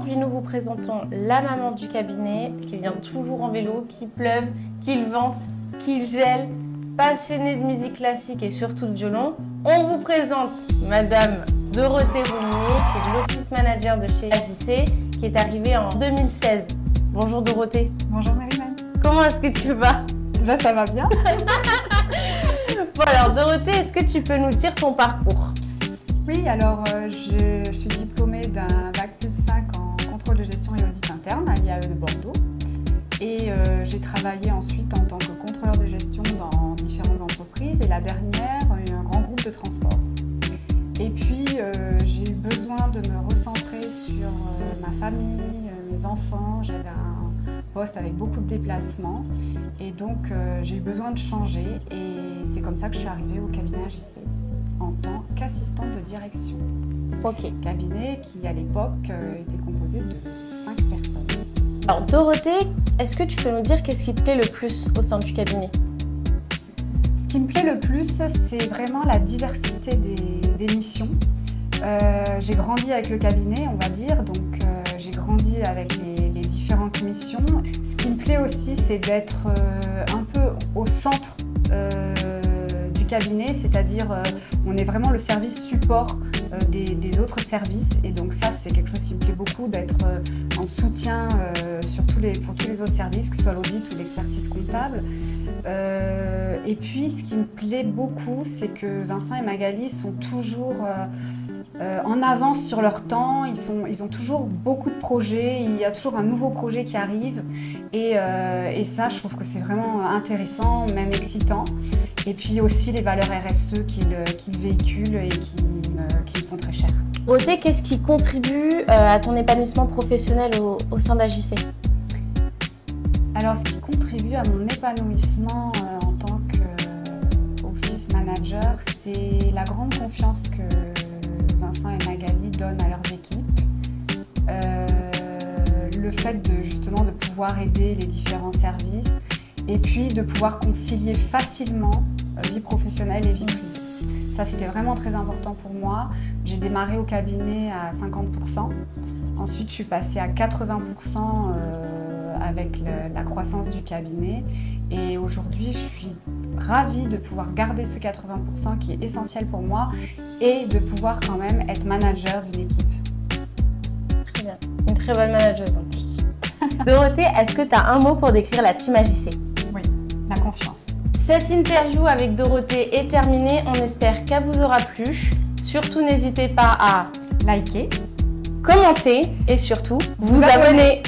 Aujourd'hui, nous vous présentons la maman du cabinet qui vient toujours en vélo, qu'il pleuve, qu'il vente, qu'il gèle, passionnée de musique classique et surtout de violon. On vous présente Madame Dorothée Roumier, qui est l'office manager de chez AJC, qui est arrivée en 2016. Bonjour Dorothée. Bonjour Marie-Man. Comment est-ce que tu vas? Là, ça va bien. Bon alors Dorothée, est-ce que tu peux nous dire ton parcours? Oui, alors je suis diplômée d'un bac plus 5 en contrôle de gestion et audit interne à l'IAE de Bordeaux. Et j'ai travaillé ensuite en tant que contrôleur de gestion dans différentes entreprises et la dernière, un grand groupe de transport. Et puis j'ai eu besoin de me recentrer sur ma famille, mes enfants. J'avais un poste avec beaucoup de déplacements et donc j'ai eu besoin de changer et c'est comme ça que je suis arrivée au cabinet AJC en tant qu'assistante de direction. Ok. Cabinet qui à l'époque était composé de 5 personnes. Alors Dorothée, est-ce que tu peux nous dire qu'est-ce qui te plaît le plus au sein du cabinet? Ce qui me plaît le plus, c'est vraiment la diversité des missions. J'ai grandi avec le cabinet, on va dire, donc j'ai grandi avec les différentes missions. Ce qui me plaît aussi, c'est d'être un peu au centre du cabinet, c'est-à-dire on est vraiment le service support des autres services et donc ça c'est quelque chose qui me plaît beaucoup, d'être en soutien pour tous les autres services, que ce soit l'audit ou l'expertise comptable. Et puis ce qui me plaît beaucoup, c'est que Vincent et Magali sont toujours en avance sur leur temps, ils ont toujours beaucoup de projets, il y a toujours un nouveau projet qui arrive et ça je trouve que c'est vraiment intéressant, même excitant. Et puis aussi les valeurs RSE qu'ils véhiculent et qui sont très chères. Dorothée, qu'est-ce qui contribue à ton épanouissement professionnel au sein d'AJC? Alors ce qui contribue à mon épanouissement en tant qu'office manager, c'est la grande confiance que Vincent et Magali donnent à leurs équipes. Le fait justement de pouvoir aider les différents services et puis de pouvoir concilier facilement vie professionnelle et vie privée. Ça, c'était vraiment très important pour moi. J'ai démarré au cabinet à 50%. Ensuite, je suis passée à 80% avec la croissance du cabinet. Et aujourd'hui, je suis ravie de pouvoir garder ce 80% qui est essentiel pour moi et de pouvoir quand même être manager d'une équipe. Très bien. Une très bonne manageuse en plus. Dorothée, est-ce que tu as un mot pour décrire la team AJC? Oui, la confiance. Cette interview avec Dorothée est terminée. On espère qu'elle vous aura plu. Surtout, n'hésitez pas à liker, commenter et surtout, vous abonner.